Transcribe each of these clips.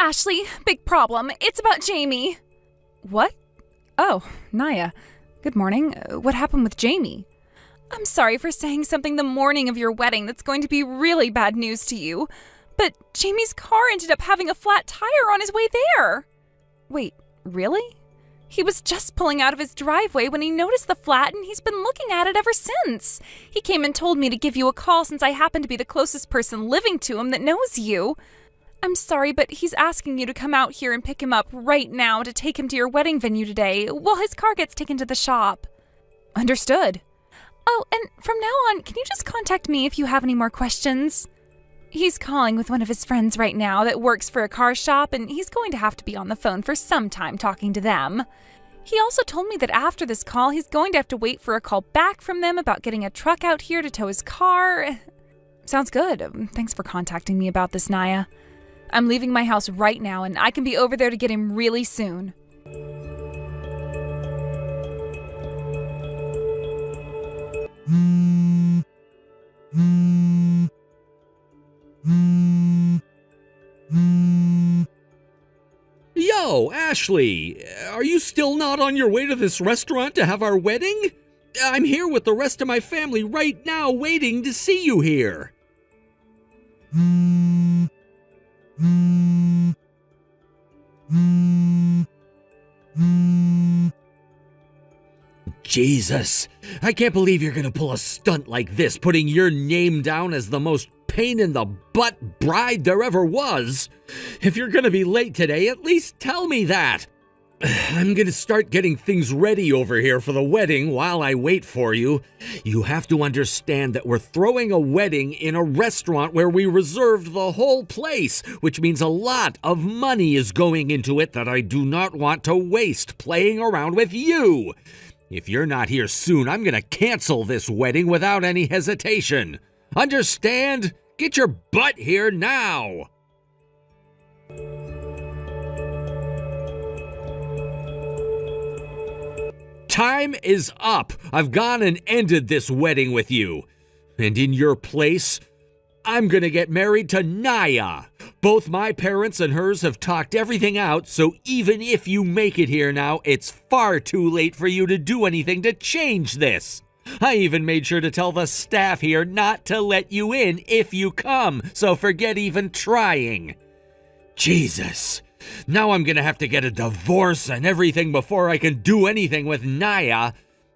Ashley, big problem. It's about Jamie. What? Oh, Naya. Good morning. What happened with Jamie? I'm sorry for saying something the morning of your wedding that's going to be really bad news to you, but Jamie's car ended up having a flat tire on his way there. Wait, really? He was just pulling out of his driveway when he noticed the flat, and he's been looking at it ever since. He came and told me to give you a call since I happen to be the closest person living to him that knows you. I'm sorry, but he's asking you to come out here and pick him up right now to take him to your wedding venue today while his car gets taken to the shop. Understood. Oh, and from now on, can you just contact me if you have any more questions? He's calling with one of his friends right now that works for a car shop, and he's going to have to be on the phone for some time talking to them. He also told me that after this call, he's going to have to wait for a call back from them about getting a truck out here to tow his car. Sounds good. Thanks for contacting me about this, Naya. I'm leaving my house right now, and I can be over there to get him really soon. Yo, Ashley, are you still not on your way to this restaurant to have our wedding? I'm here with the rest of my family right now waiting to see you here. Jesus, I can't believe you're gonna pull a stunt like this, putting your name down as the most pain-in-the-butt bride there ever was. If you're gonna be late today, at least tell me that. I'm gonna start getting things ready over here for the wedding while I wait for you. You have to understand that we're throwing a wedding in a restaurant where we reserved the whole place, which means a lot of money is going into it that I do not want to waste playing around with you. If you're not here soon, I'm gonna cancel this wedding without any hesitation. Understand? Get your butt here now! Time is up. I've gone and ended this wedding with you. And in your place, I'm gonna get married to Naya. Both my parents and hers have talked everything out, so even if you make it here now, it's far too late for you to do anything to change this. I even made sure to tell the staff here not to let you in if you come, so forget even trying. Jesus. Now I'm gonna have to get a divorce and everything before I can do anything with Naya.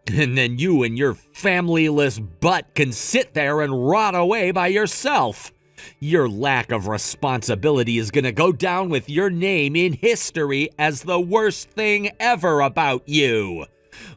And then you and your familyless butt can sit there and rot away by yourself. Your lack of responsibility is gonna go down with your name in history as the worst thing ever about you.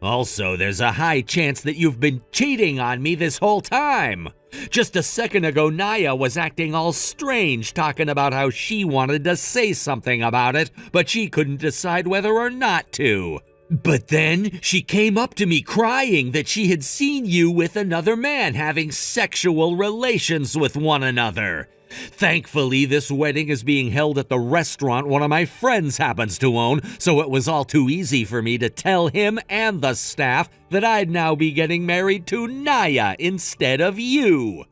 Also, there's a high chance that you've been cheating on me this whole time. Just a second ago, Naya was acting all strange, talking about how she wanted to say something about it, but she couldn't decide whether or not to. But then she came up to me crying that she had seen you with another man having sexual relations with one another. Thankfully, this wedding is being held at the restaurant one of my friends happens to own, so it was all too easy for me to tell him and the staff that I'd now be getting married to Naya instead of you.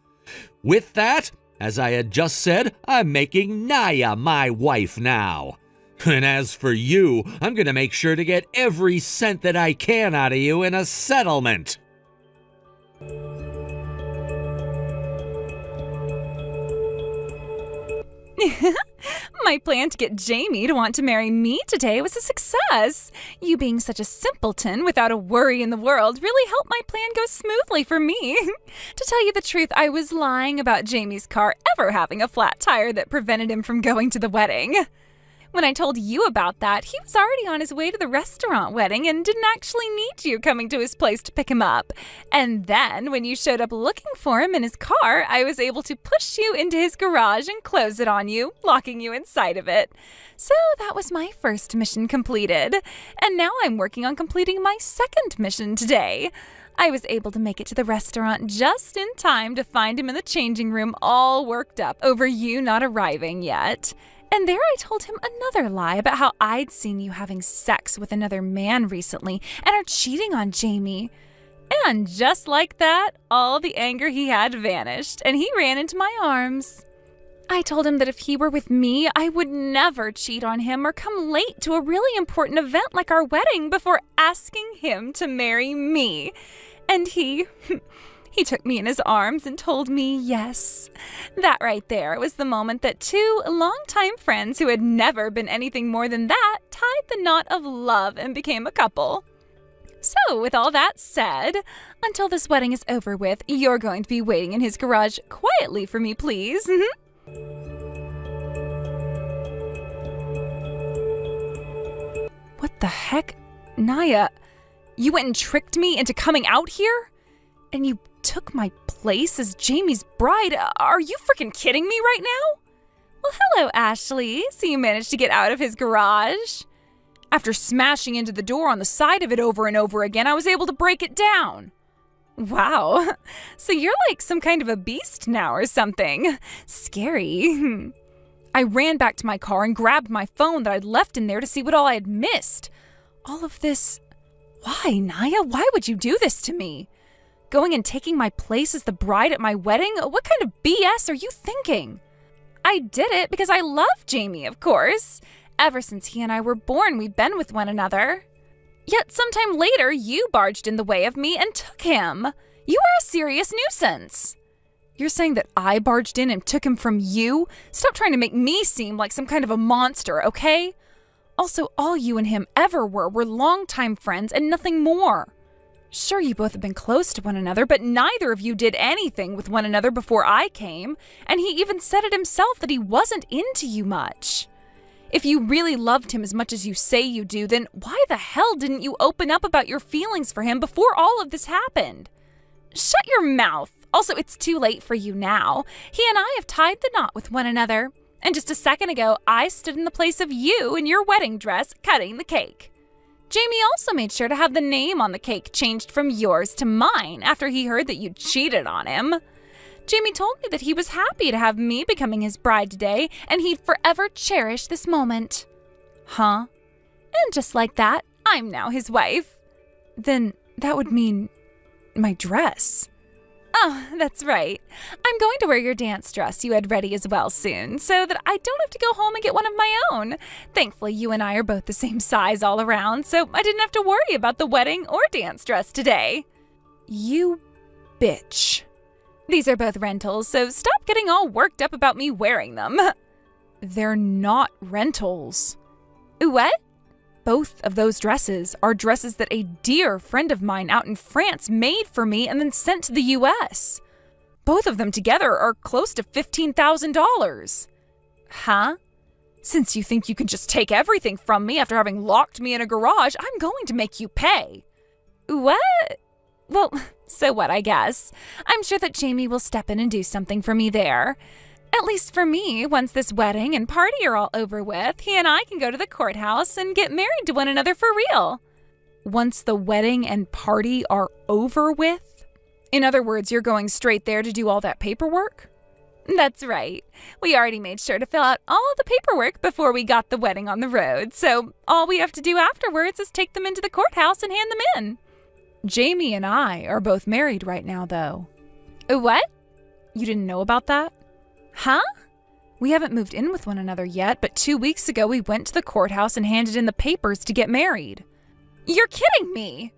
With that, as I had just said, I'm making Naya my wife now. And as for you, I'm gonna make sure to get every cent that I can out of you in a settlement. My plan to get Jamie to want to marry me today was a success. You being such a simpleton without a worry in the world really helped my plan go smoothly for me. To tell you the truth, I was lying about Jamie's car ever having a flat tire that prevented him from going to the wedding. When I told you about that, he was already on his way to the restaurant wedding and didn't actually need you coming to his place to pick him up. And then, when you showed up looking for him in his car, I was able to push you into his garage and close it on you, locking you inside of it. So that was my first mission completed. And now I'm working on completing my second mission today. I was able to make it to the restaurant just in time to find him in the changing room all worked up over you not arriving yet. And there I told him another lie about how I'd seen you having sex with another man recently and are cheating on Jamie. And just like that, all the anger he had vanished, and he ran into my arms. I told him that if he were with me, I would never cheat on him or come late to a really important event like our wedding before asking him to marry me. And he took me in his arms and told me yes. That right there was the moment that two longtime friends who had never been anything more than that tied the knot of love and became a couple. So, with all that said, until this wedding is over with, you're going to be waiting in his garage quietly for me, please. What the heck? Naya, you went and tricked me into coming out here? And you took my place as Jamie's bride? Are you freaking kidding me right now? Well, hello, Ashley. So you managed to get out of his garage? After smashing into the door on the side of it over and over again, I was able to break it down. Wow. So you're like some kind of a beast now or something. Scary. I ran back to my car and grabbed my phone that I'd left in there to see what all I had missed. All of this... Why, Naya? Why would you do this to me? Going and taking my place as the bride at my wedding? What kind of BS are you thinking? I did it because I love Jamie, of course. Ever since he and I were born, we've been with one another. Yet sometime later, you barged in the way of me and took him. You are a serious nuisance. You're saying that I barged in and took him from you? Stop trying to make me seem like some kind of a monster, okay? Also, all you and him ever were longtime friends and nothing more. Sure, you both have been close to one another, but neither of you did anything with one another before I came, and he even said it himself that he wasn't into you much. If you really loved him as much as you say you do, then why the hell didn't you open up about your feelings for him before all of this happened? Shut your mouth. Also, it's too late for you now. He and I have tied the knot with one another. And just a second ago, I stood in the place of you in your wedding dress cutting the cake. Jamie also made sure to have the name on the cake changed from yours to mine after he heard that you cheated on him. Jamie told me that he was happy to have me becoming his bride today, and he'd forever cherish this moment. Huh? And just like that, I'm now his wife. Then that would mean my dress. Oh, that's right. I'm going to wear your dance dress you had ready as well soon, so that I don't have to go home and get one of my own. Thankfully, you and I are both the same size all around, so I didn't have to worry about the wedding or dance dress today. You bitch. These are both rentals, so stop getting all worked up about me wearing them. They're not rentals. What? Both of those dresses are dresses that a dear friend of mine out in France made for me and then sent to the US. Both of them together are close to $15,000. Huh? Since you think you can just take everything from me after having locked me in a garage, I'm going to make you pay. What? Well, so what, I guess. I'm sure that Jamie will step in and do something for me there. At least for me, once this wedding and party are all over with, he and I can go to the courthouse and get married to one another for real. Once the wedding and party are over with? In other words, you're going straight there to do all that paperwork? That's right. We already made sure to fill out all the paperwork before we got the wedding on the road, so all we have to do afterwards is take them into the courthouse and hand them in. Jamie and I are both married right now, though. What? You didn't know about that? Huh? We haven't moved in with one another yet, but 2 weeks ago we went to the courthouse and handed in the papers to get married. You're kidding me!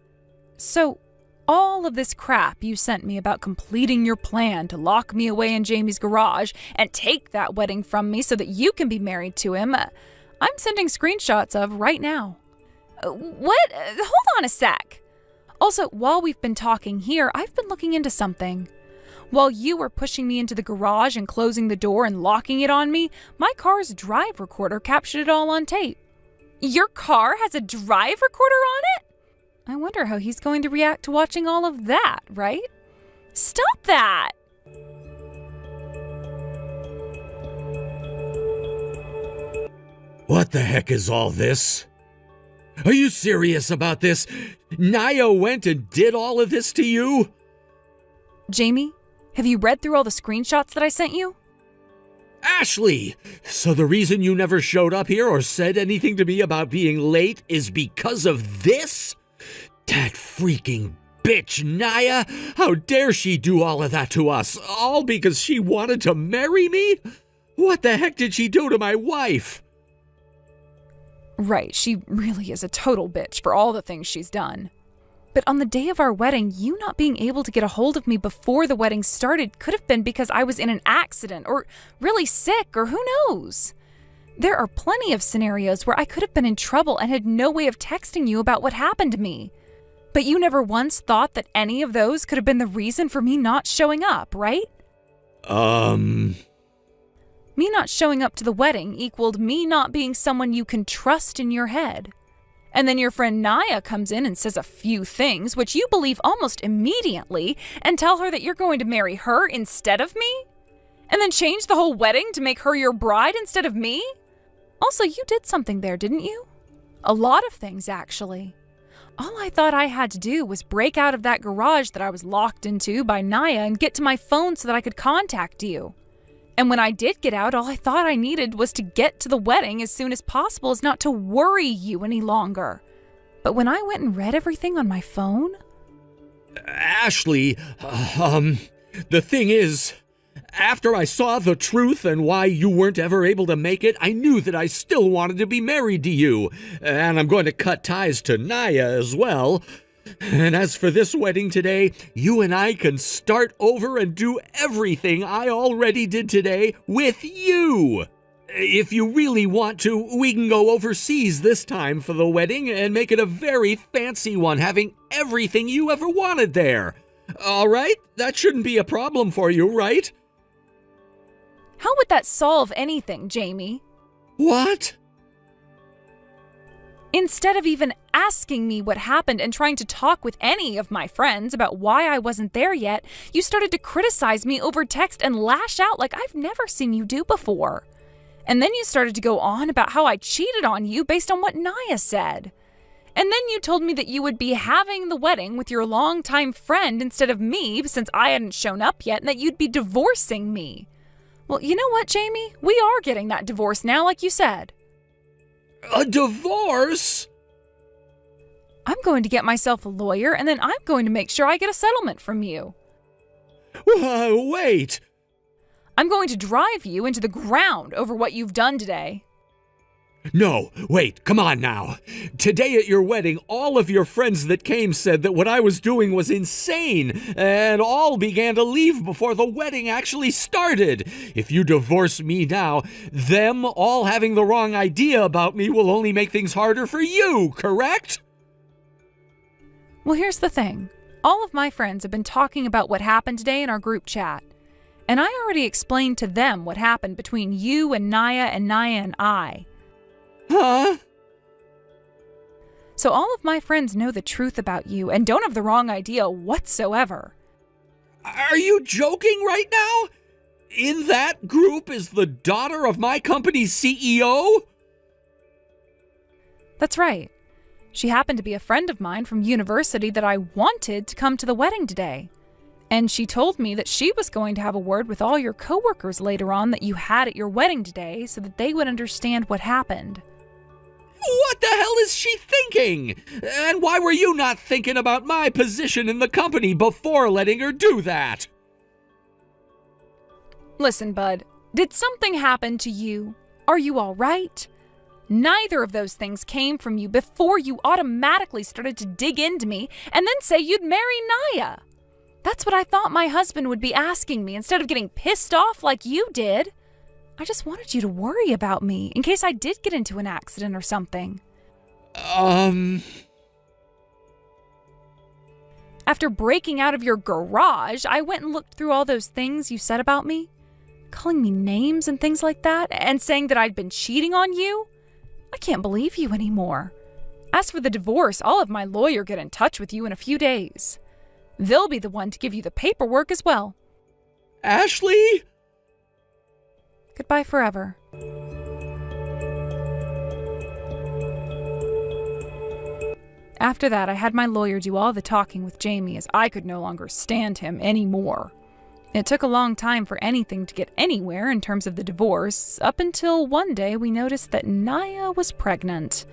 So, all of this crap you sent me about completing your plan to lock me away in Jamie's garage and take that wedding from me so that you can be married to him, I'm sending screenshots of right now. What? Hold on a sec. Also, while we've been talking here, I've been looking into something. While you were pushing me into the garage and closing the door and locking it on me, my car's drive recorder captured it all on tape. Your car has a drive recorder on it? I wonder how he's going to react to watching all of that, right? Stop that! What the heck is all this? Are you serious about this? Naya went and did all of this to you? Jamie, have you read through all the screenshots that I sent you? Ashley! So the reason you never showed up here or said anything to me about being late is because of this? That freaking bitch, Naya! How dare she do all of that to us? All because she wanted to marry me? What the heck did she do to my wife? Right, she really is a total bitch for all the things she's done. But on the day of our wedding, you not being able to get a hold of me before the wedding started could have been because I was in an accident or really sick or who knows. There are plenty of scenarios where I could have been in trouble and had no way of texting you about what happened to me. But you never once thought that any of those could have been the reason for me not showing up, right? Me not showing up to the wedding equaled me not being someone you can trust in your head. And then your friend Naya comes in and says a few things, which you believe almost immediately, and tell her that you're going to marry her instead of me? And then change the whole wedding to make her your bride instead of me? Also, you did something there, didn't you? A lot of things, actually. All I thought I had to do was break out of that garage that I was locked into by Naya and get to my phone so that I could contact you. And when I did get out, all I thought I needed was to get to the wedding as soon as possible as not to worry you any longer. But when I went and read everything on my phone... Ashley, the thing is, after I saw the truth and why you weren't ever able to make it, I knew that I still wanted to be married to you. And I'm going to cut ties to Naya as well. And as for this wedding today, you and I can start over and do everything I already did today with you. If you really want to, we can go overseas this time for the wedding and make it a very fancy one, having everything you ever wanted there. All right? That shouldn't be a problem for you, right? How would that solve anything, Jamie? What? Instead of even asking me what happened and trying to talk with any of my friends about why I wasn't there yet, you started to criticize me over text and lash out like I've never seen you do before. And then you started to go on about how I cheated on you based on what Naya said. And then you told me that you would be having the wedding with your longtime friend instead of me since I hadn't shown up yet, and that you'd be divorcing me. Well, you know what, Jamie? We are getting that divorce now, like you said. A divorce? I'm going to get myself a lawyer, and then I'm going to make sure I get a settlement from you. Wait. I'm going to drive you into the ground over what you've done today. No, wait, come on now. Today at your wedding, all of your friends that came said that what I was doing was insane, and all began to leave before the wedding actually started. If you divorce me now, them all having the wrong idea about me will only make things harder for you, correct? Well, here's the thing. All of my friends have been talking about what happened today in our group chat. And I already explained to them what happened between you and Naya and I. Huh? So all of my friends know the truth about you and don't have the wrong idea whatsoever. Are you joking right now? In that group is the daughter of my company's CEO? That's right. She happened to be a friend of mine from university that I wanted to come to the wedding today. And she told me that she was going to have a word with all your coworkers later on that you had at your wedding today so that they would understand what happened. What the hell is she thinking? And why were you not thinking about my position in the company before letting her do that? Listen, bud, did something happen to you? Are you all right? Neither of those things came from you before you automatically started to dig into me and then say you'd marry Naya. That's what I thought my husband would be asking me instead of getting pissed off like you did. I just wanted you to worry about me in case I did get into an accident or something. After breaking out of your garage, I went and looked through all those things you said about me, calling me names and things like that, and saying that I'd been cheating on you. I can't believe you anymore. As for the divorce, I'll have my lawyer get in touch with you in a few days. They'll be the one to give you the paperwork as well. Ashley? Goodbye forever. After that, I had my lawyer do all the talking with Jamie as I could no longer stand him anymore. It took a long time for anything to get anywhere in terms of the divorce, up until one day we noticed that Naya was pregnant.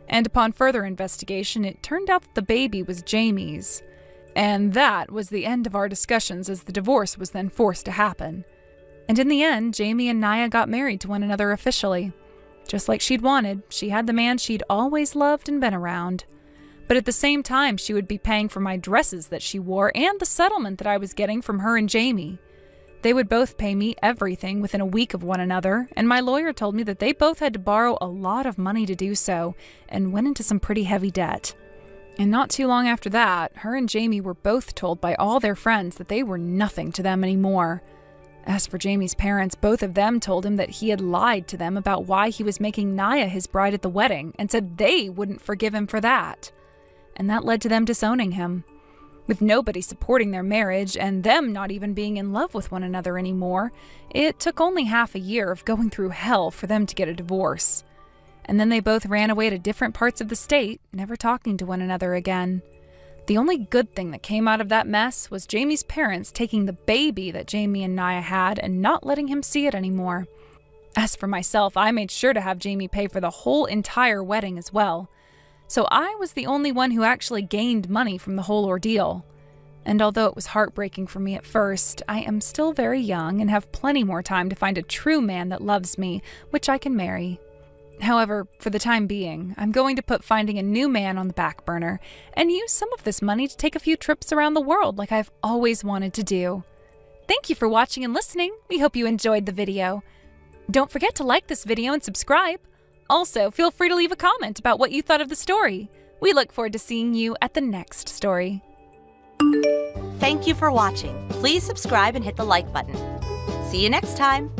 And upon further investigation, it turned out that the baby was Jamie's. And that was the end of our discussions as the divorce was then forced to happen. And in the end, Jamie and Naya got married to one another officially. Just like she'd wanted, she had the man she'd always loved and been around. But at the same time, she would be paying for my dresses that she wore and the settlement that I was getting from her and Jamie. They would both pay me everything within a week of one another, and my lawyer told me that they both had to borrow a lot of money to do so, and went into some pretty heavy debt. And not too long after that, her and Jamie were both told by all their friends that they were nothing to them anymore. As for Jamie's parents, both of them told him that he had lied to them about why he was making Naya his bride at the wedding, and said they wouldn't forgive him for that. And that led to them disowning him. With nobody supporting their marriage, and them not even being in love with one another anymore, it took only half a year of going through hell for them to get a divorce. And then they both ran away to different parts of the state, never talking to one another again. The only good thing that came out of that mess was Jamie's parents taking the baby that Jamie and Naya had and not letting him see it anymore. As for myself, I made sure to have Jamie pay for the whole entire wedding as well. So I was the only one who actually gained money from the whole ordeal. And although it was heartbreaking for me at first, I am still very young and have plenty more time to find a true man that loves me, which I can marry. However, for the time being, I'm going to put finding a new man on the back burner and use some of this money to take a few trips around the world like I've always wanted to do. Thank you for watching and listening. We hope you enjoyed the video. Don't forget to like this video and subscribe. Also, feel free to leave a comment about what you thought of the story. We look forward to seeing you at the next story. Thank you for watching. Please subscribe and hit the like button. See you next time.